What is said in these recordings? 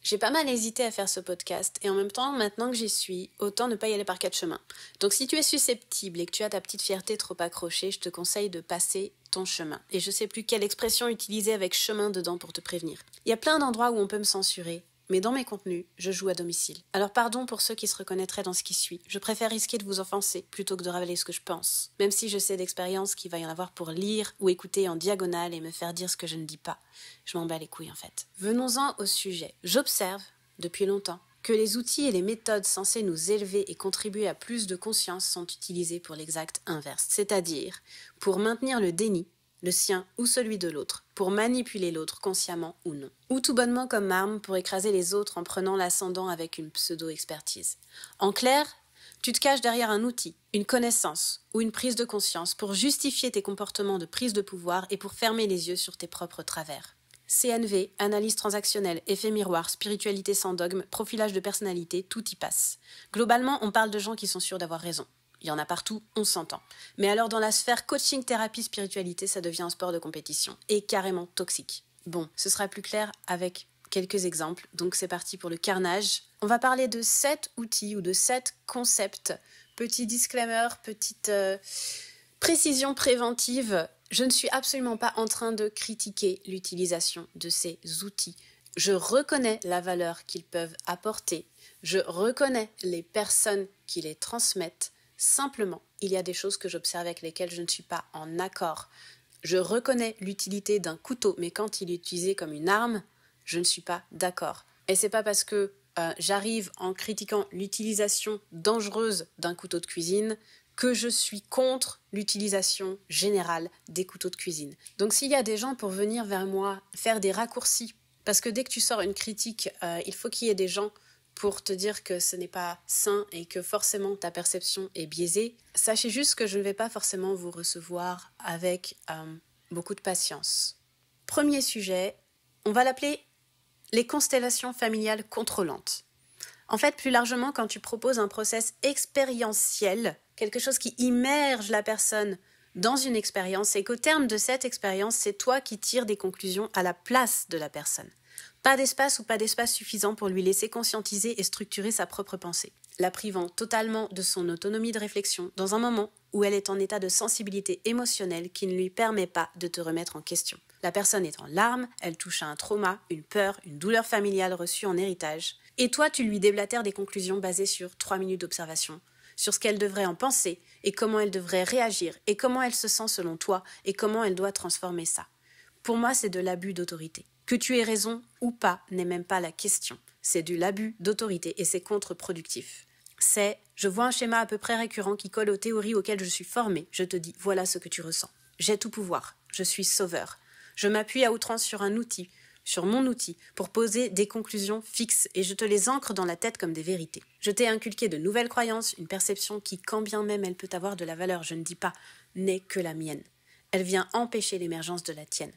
J'ai pas mal hésité à faire ce podcast et en même temps, maintenant que j'y suis, autant ne pas y aller par quatre chemins. Donc si tu es susceptible et que tu as ta petite fierté trop accrochée, je te conseille de passer ton chemin. Et je sais plus quelle expression utiliser avec chemin dedans pour te prévenir. Il y a plein d'endroits où on peut me censurer, mais dans mes contenus, je joue à domicile. Alors pardon pour ceux qui se reconnaîtraient dans ce qui suit. Je préfère risquer de vous offenser plutôt que de révéler ce que je pense. Même si je sais d'expérience qu'il va y en avoir pour lire ou écouter en diagonale et me faire dire ce que je ne dis pas. Je m'en bats les couilles en fait. Venons-en au sujet. J'observe, depuis longtemps, que les outils et les méthodes censés nous élever et contribuer à plus de conscience sont utilisés pour l'exact inverse. C'est-à-dire pour maintenir le déni, le sien ou celui de l'autre, pour manipuler l'autre consciemment ou non. Ou tout bonnement comme arme pour écraser les autres en prenant l'ascendant avec une pseudo-expertise. En clair, tu te caches derrière un outil, une connaissance ou une prise de conscience pour justifier tes comportements de prise de pouvoir et pour fermer les yeux sur tes propres travers. CNV, analyse transactionnelle, effet miroir, spiritualité sans dogme, profilage de personnalité, tout y passe. Globalement, on parle de gens qui sont sûrs d'avoir raison. Il y en a partout, on s'entend. Mais alors dans la sphère coaching, thérapie, spiritualité, ça devient un sport de compétition et carrément toxique. Bon, ce sera plus clair avec quelques exemples, donc c'est parti pour le carnage. On va parler de 7 outils ou de 7 concepts. Petit disclaimer, petite précision préventive. Je ne suis absolument pas en train de critiquer l'utilisation de ces outils. Je reconnais la valeur qu'ils peuvent apporter. Je reconnais les personnes qui les transmettent. Simplement, il y a des choses que j'observe avec lesquelles je ne suis pas en accord. Je reconnais l'utilité d'un couteau, mais quand il est utilisé comme une arme, je ne suis pas d'accord. Et c'est pas parce que j'arrive en critiquant l'utilisation dangereuse d'un couteau de cuisine que je suis contre l'utilisation générale des couteaux de cuisine. Donc s'il y a des gens pour venir vers moi faire des raccourcis, parce que dès que tu sors une critique, il faut qu'il y ait des gens pour te dire que ce n'est pas sain et que forcément ta perception est biaisée, sachez juste que je ne vais pas forcément vous recevoir avec beaucoup de patience. Premier sujet, on va l'appeler les constellations familiales contrôlantes. En fait, plus largement, quand tu proposes un process expérientiel, quelque chose qui immerge la personne dans une expérience et qu'au terme de cette expérience, c'est toi qui tires des conclusions à la place de la personne. Pas d'espace ou pas d'espace suffisant pour lui laisser conscientiser et structurer sa propre pensée, la privant totalement de son autonomie de réflexion dans un moment où elle est en état de sensibilité émotionnelle qui ne lui permet pas de te remettre en question. La personne est en larmes, elle touche à un trauma, une peur, une douleur familiale reçue en héritage, et toi tu lui déblatères des conclusions basées sur 3 minutes d'observation, sur ce qu'elle devrait en penser et comment elle devrait réagir et comment elle se sent selon toi et comment elle doit transformer ça. Pour moi, c'est de l'abus d'autorité. Que tu aies raison ou pas n'est même pas la question. C'est de l'abus d'autorité et c'est contre-productif. Je vois un schéma à peu près récurrent qui colle aux théories auxquelles je suis formée. Je te dis, voilà ce que tu ressens. J'ai tout pouvoir. Je suis sauveur. Je m'appuie à outrance sur un outil, sur mon outil, pour poser des conclusions fixes et je te les ancre dans la tête comme des vérités. Je t'ai inculqué de nouvelles croyances, une perception qui, quand bien même elle peut avoir de la valeur, je ne dis pas, n'est que la mienne. Elle vient empêcher l'émergence de la tienne.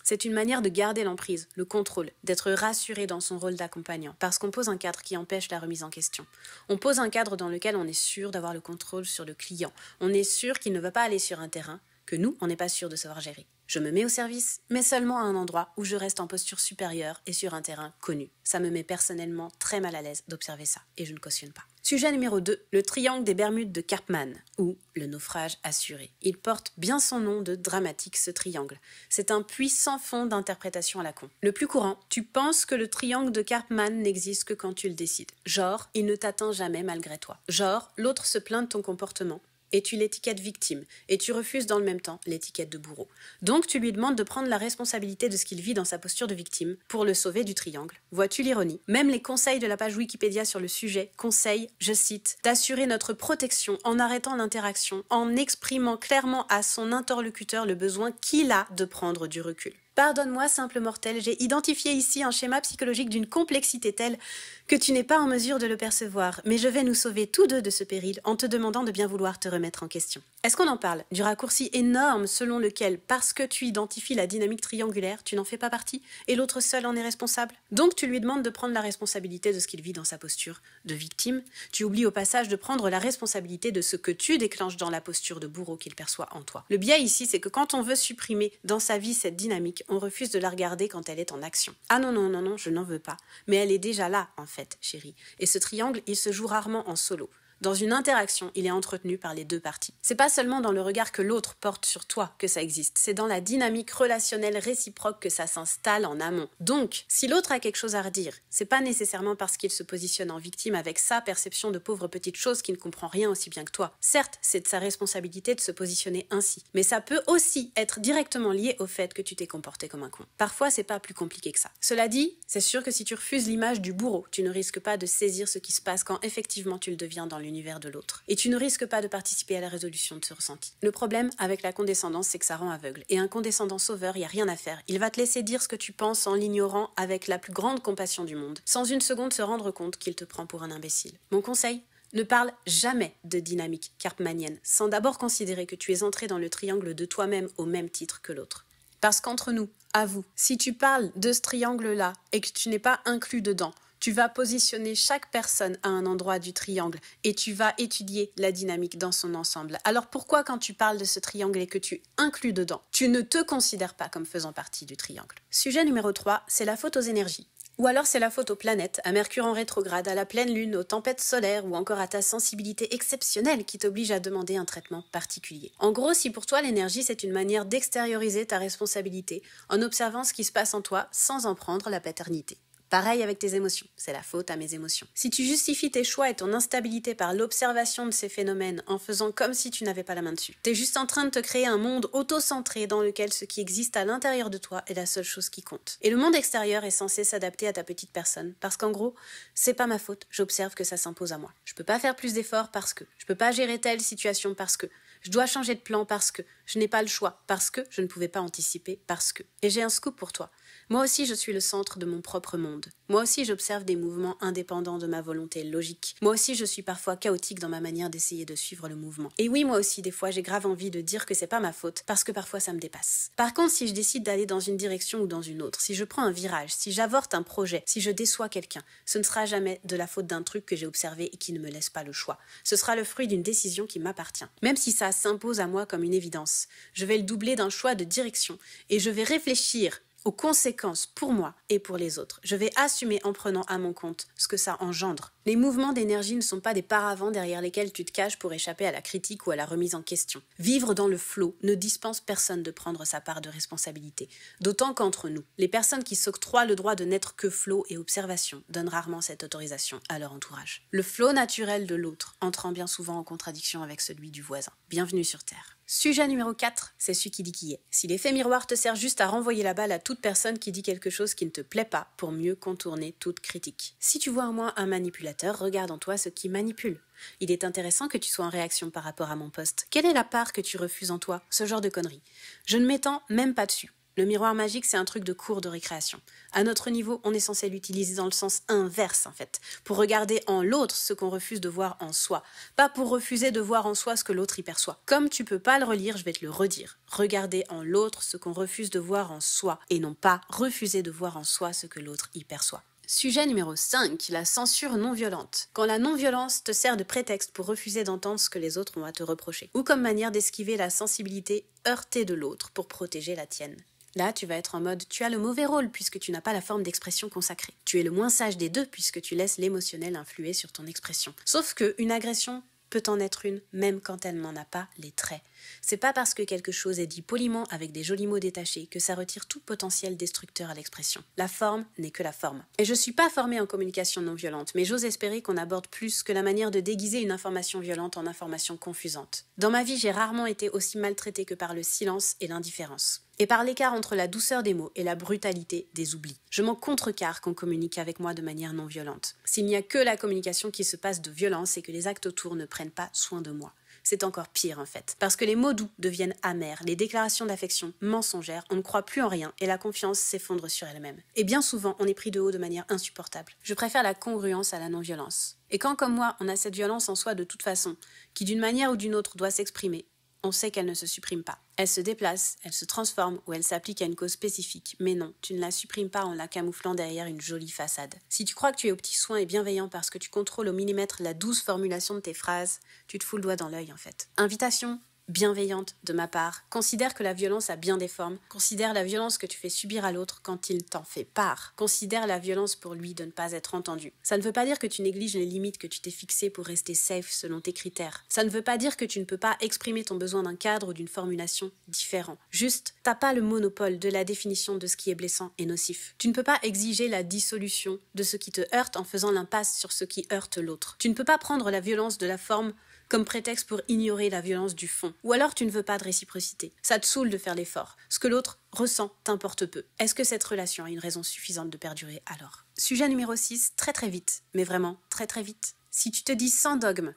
C'est une manière de garder l'emprise, le contrôle, d'être rassuré dans son rôle d'accompagnant, parce qu'on pose un cadre qui empêche la remise en question. On pose un cadre dans lequel on est sûr d'avoir le contrôle sur le client. On est sûr qu'il ne va pas aller sur un terrain que nous, on n'est pas sûr de savoir gérer. Je me mets au service, mais seulement à un endroit où je reste en posture supérieure et sur un terrain connu. Ça me met personnellement très mal à l'aise d'observer ça, et je ne cautionne pas. Sujet numéro 2, le triangle des Bermudes de Karpman, ou le naufrage assuré. Il porte bien son nom de dramatique, ce triangle. C'est un puits sans fond d'interprétation à la con. Le plus courant, tu penses que le triangle de Karpman n'existe que quand tu le décides. Genre, il ne t'atteint jamais malgré toi. Genre, l'autre se plaint de ton comportement. Et tu l'étiquettes victime, et tu refuses dans le même temps l'étiquette de bourreau. Donc tu lui demandes de prendre la responsabilité de ce qu'il vit dans sa posture de victime pour le sauver du triangle. Vois-tu l'ironie ? Même les conseils de la page Wikipédia sur le sujet conseillent, je cite, d'assurer notre protection en arrêtant l'interaction, en exprimant clairement à son interlocuteur le besoin qu'il a de prendre du recul. Pardonne-moi, simple mortel, j'ai identifié ici un schéma psychologique d'une complexité telle que tu n'es pas en mesure de le percevoir, mais je vais nous sauver tous deux de ce péril en te demandant de bien vouloir te remettre en question. Est-ce qu'on en parle du raccourci énorme selon lequel, parce que tu identifies la dynamique triangulaire, tu n'en fais pas partie et l'autre seul en est responsable? Donc tu lui demandes de prendre la responsabilité de ce qu'il vit dans sa posture de victime. Tu oublies au passage de prendre la responsabilité de ce que tu déclenches dans la posture de bourreau qu'il perçoit en toi. Le biais ici, c'est que quand on veut supprimer dans sa vie cette dynamique, on refuse de la regarder quand elle est en action. Ah non, je n'en veux pas. Mais elle est déjà là, en fait, chérie. Et ce triangle, il se joue rarement en solo. Dans une interaction, il est entretenu par les deux parties. C'est pas seulement dans le regard que l'autre porte sur toi que ça existe, c'est dans la dynamique relationnelle réciproque que ça s'installe en amont. Donc, si l'autre a quelque chose à redire, c'est pas nécessairement parce qu'il se positionne en victime avec sa perception de pauvre petite chose qui ne comprend rien aussi bien que toi. Certes, c'est de sa responsabilité de se positionner ainsi, mais ça peut aussi être directement lié au fait que tu t'es comporté comme un con. Parfois, c'est pas plus compliqué que ça. Cela dit, c'est sûr que si tu refuses l'image du bourreau, tu ne risques pas de saisir ce qui se passe quand effectivement tu le deviens dans l'univers de l'autre. Et tu ne risques pas de participer à la résolution de ce ressenti. Le problème avec la condescendance, c'est que ça rend aveugle. Et un condescendant sauveur, il n'y a rien à faire. Il va te laisser dire ce que tu penses en l'ignorant avec la plus grande compassion du monde, sans une seconde se rendre compte qu'il te prend pour un imbécile. Mon conseil ? Ne parle jamais de dynamique karpmanienne, sans d'abord considérer que tu es entré dans le triangle de toi-même au même titre que l'autre. Parce qu'entre nous, à vous, si tu parles de ce triangle-là et que tu n'es pas inclus dedans, tu vas positionner chaque personne à un endroit du triangle et tu vas étudier la dynamique dans son ensemble. Alors pourquoi quand tu parles de ce triangle et que tu inclus dedans, tu ne te considères pas comme faisant partie du triangle? Sujet numéro 3, c'est la faute aux énergies. Ou alors c'est la faute aux planètes, à Mercure en rétrograde, à la pleine lune, aux tempêtes solaires ou encore à ta sensibilité exceptionnelle qui t'oblige à demander un traitement particulier. En gros, si pour toi l'énergie c'est une manière d'extérioriser ta responsabilité en observant ce qui se passe en toi sans en prendre la paternité. Pareil avec tes émotions, c'est la faute à mes émotions. Si tu justifies tes choix et ton instabilité par l'observation de ces phénomènes en faisant comme si tu n'avais pas la main dessus, t'es juste en train de te créer un monde auto-centré dans lequel ce qui existe à l'intérieur de toi est la seule chose qui compte. Et le monde extérieur est censé s'adapter à ta petite personne, parce qu'en gros, c'est pas ma faute, j'observe que ça s'impose à moi. Je peux pas faire plus d'efforts parce que, je peux pas gérer telle situation parce que, je dois changer de plan parce que, je n'ai pas le choix parce que, je ne pouvais pas anticiper parce que. Et j'ai un scoop pour toi. Moi aussi, je suis le centre de mon propre monde. Moi aussi, j'observe des mouvements indépendants de ma volonté logique. Moi aussi, je suis parfois chaotique dans ma manière d'essayer de suivre le mouvement. Et oui, moi aussi, des fois, j'ai grave envie de dire que c'est pas ma faute, parce que parfois, ça me dépasse. Par contre, si je décide d'aller dans une direction ou dans une autre, si je prends un virage, si j'avorte un projet, si je déçois quelqu'un, ce ne sera jamais de la faute d'un truc que j'ai observé et qui ne me laisse pas le choix. Ce sera le fruit d'une décision qui m'appartient. Même si ça s'impose à moi comme une évidence, je vais le doubler d'un choix de direction et je vais réfléchir aux conséquences pour moi et pour les autres. Je vais assumer en prenant à mon compte ce que ça engendre. Les mouvements d'énergie ne sont pas des paravents derrière lesquels tu te caches pour échapper à la critique ou à la remise en question. Vivre dans le flot ne dispense personne de prendre sa part de responsabilité. D'autant qu'entre nous, les personnes qui s'octroient le droit de n'être que flot et observation donnent rarement cette autorisation à leur entourage. Le flot naturel de l'autre entrant bien souvent en contradiction avec celui du voisin. Bienvenue sur Terre. Sujet numéro 4, c'est celui qui dit qui est. Si l'effet miroir te sert juste à renvoyer la balle à toute personne qui dit quelque chose qui ne te plaît pas pour mieux contourner toute critique. Si tu vois en moi un manipulateur, regarde en toi ce qui manipule. Il est intéressant que tu sois en réaction par rapport à mon post. Quelle est la part que tu refuses en toi? Ce genre de conneries. Je ne m'étends même pas dessus. Le miroir magique, c'est un truc de cours de récréation. À notre niveau, on est censé l'utiliser dans le sens inverse, en fait, pour regarder en l'autre ce qu'on refuse de voir en soi, pas pour refuser de voir en soi ce que l'autre y perçoit. Comme tu peux pas le relire, je vais te le redire. Regarder en l'autre ce qu'on refuse de voir en soi, et non pas refuser de voir en soi ce que l'autre y perçoit. Sujet numéro 5, la censure non violente. Quand la non-violence te sert de prétexte pour refuser d'entendre ce que les autres ont à te reprocher, ou comme manière d'esquiver la sensibilité heurtée de l'autre pour protéger la tienne. Là, tu vas être en mode « tu as le mauvais rôle puisque tu n'as pas la forme d'expression consacrée. Tu es le moins sage des deux puisque tu laisses l'émotionnel influer sur ton expression. » Sauf qu'une agression peut en être une, même quand elle n'en a pas les traits. C'est pas parce que quelque chose est dit poliment avec des jolis mots détachés que ça retire tout potentiel destructeur à l'expression. La forme n'est que la forme. Et je suis pas formée en communication non violente, mais j'ose espérer qu'on aborde plus que la manière de déguiser une information violente en information confusante. Dans ma vie, j'ai rarement été aussi maltraitée que par le silence et l'indifférence. Et par l'écart entre la douceur des mots et la brutalité des oublis. Je m'en contrecarre qu'on communique avec moi de manière non violente. S'il n'y a que la communication qui se passe de violence et que les actes autour ne prennent pas soin de moi. c'est encore pire en fait. Parce que les mots doux deviennent amers, les déclarations d'affection mensongères, on ne croit plus en rien et la confiance s'effondre sur elle-même. Et bien souvent, on est pris de haut de manière insupportable. Je préfère la congruence à la non-violence. Et quand, comme moi, on a cette violence en soi de toute façon, qui d'une manière ou d'une autre doit s'exprimer, on sait qu'elle ne se supprime pas. Elle se déplace, elle se transforme ou elle s'applique à une cause spécifique. Mais non, tu ne la supprimes pas en la camouflant derrière une jolie façade. Si tu crois que tu es aux petits soins et bienveillant parce que tu contrôles au millimètre la douce formulation de tes phrases, tu te fous le doigt dans l'œil en fait. Invitation bienveillante de ma part. Considère que la violence a bien des formes. Considère la violence que tu fais subir à l'autre quand il t'en fait part. Considère la violence pour lui de ne pas être entendu. Ça ne veut pas dire que tu négliges les limites que tu t'es fixées pour rester safe selon tes critères. Ça ne veut pas dire que tu ne peux pas exprimer ton besoin d'un cadre ou d'une formulation différent. Juste, t'as pas le monopole de la définition de ce qui est blessant et nocif. Tu ne peux pas exiger la dissolution de ce qui te heurte en faisant l'impasse sur ce qui heurte l'autre. Tu ne peux pas prendre la violence de la forme comme prétexte pour ignorer la violence du fond. Ou alors tu ne veux pas de réciprocité. Ça te saoule de faire l'effort. Ce que l'autre ressent t'importe peu. Est-ce que cette relation a une raison suffisante de perdurer alors ? Sujet numéro 6, très vite, mais vraiment très vite. Si tu te dis sans dogme,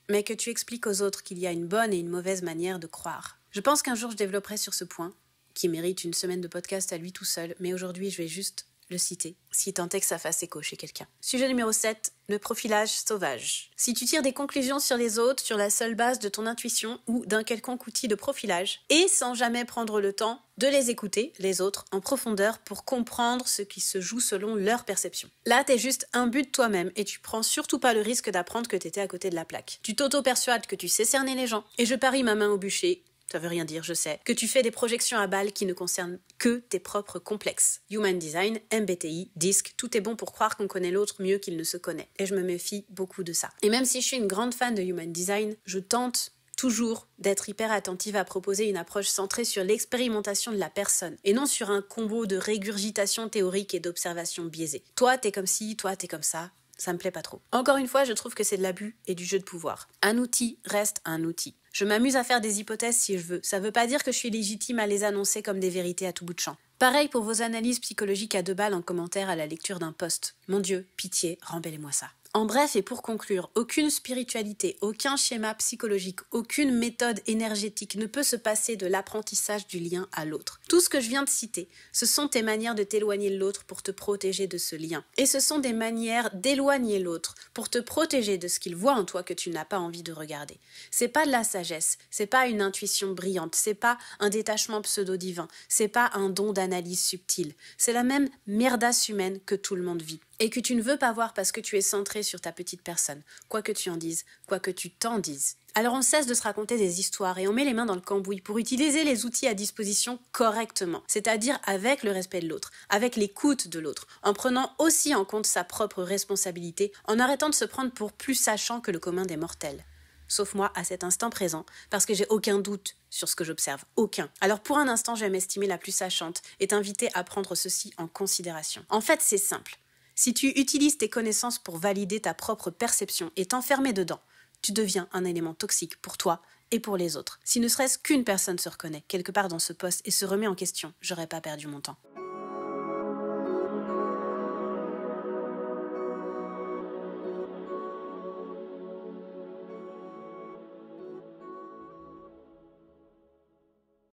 mais que tu expliques aux autres qu'il y a une bonne et une mauvaise manière de croire. Je pense qu'un jour je développerai sur ce point, qui mérite une semaine de podcast à lui tout seul, mais aujourd'hui je vais juste le citer, si tant est que ça fasse écho chez quelqu'un. Sujet numéro 7, le profilage sauvage. Si tu tires des conclusions sur les autres sur la seule base de ton intuition ou d'un quelconque outil de profilage, et sans jamais prendre le temps de les écouter, les autres, en profondeur pour comprendre ce qui se joue selon leur perception. Là, t'es juste imbu de toi-même et tu prends surtout pas le risque d'apprendre que t'étais à côté de la plaque. Tu t'auto-persuades que tu sais cerner les gens, et je parie ma main au bûcher, ça veut rien dire, je sais, que tu fais des projections à balles qui ne concernent que tes propres complexes. Human Design, MBTI, DISC, tout est bon pour croire qu'on connaît l'autre mieux qu'il ne se connaît. Et je me méfie beaucoup de ça. Et même si je suis une grande fan de Human Design, je tente toujours d'être hyper attentive à proposer une approche centrée sur l'expérimentation de la personne et non sur un combo de régurgitation théorique et d'observation biaisée. Toi, t'es comme ci, toi, t'es comme ça. Ça me plaît pas trop. Encore une fois, je trouve que c'est de l'abus et du jeu de pouvoir. Un outil reste un outil. Je m'amuse à faire des hypothèses si je veux. Ça veut pas dire que je suis légitime à les annoncer comme des vérités à tout bout de champ. Pareil pour vos analyses psychologiques à 2 balles en commentaire à la lecture d'un post. Mon Dieu, pitié, rembellez-moi ça. En bref et pour conclure, aucune spiritualité, aucun schéma psychologique, aucune méthode énergétique ne peut se passer de l'apprentissage du lien à l'autre. Tout ce que je viens de citer, ce sont tes manières de t'éloigner de l'autre pour te protéger de ce lien. Et ce sont des manières d'éloigner l'autre pour te protéger de ce qu'il voit en toi que tu n'as pas envie de regarder. C'est pas de la sagesse, c'est pas une intuition brillante, c'est pas un détachement pseudo-divin, c'est pas un don d'analyse subtile. C'est la même merdasse humaine que tout le monde vit. Et que tu ne veux pas voir parce que tu es centré sur ta petite personne, quoi que tu en dises, quoi que tu t'en dises. Alors on cesse de se raconter des histoires et on met les mains dans le cambouis pour utiliser les outils à disposition correctement, c'est-à-dire avec le respect de l'autre, avec l'écoute de l'autre, en prenant aussi en compte sa propre responsabilité, en arrêtant de se prendre pour plus sachant que le commun des mortels. Sauf moi à cet instant présent, parce que j'ai aucun doute sur ce que j'observe, aucun. Alors pour un instant, je vais m'estimer la plus sachante et t'inviter à prendre ceci en considération. En fait, c'est simple. Si tu utilises tes connaissances pour valider ta propre perception et t'enfermer dedans, tu deviens un élément toxique pour toi et pour les autres. Si ne serait-ce qu'une personne se reconnaît quelque part dans ce post et se remet en question, j'aurais pas perdu mon temps.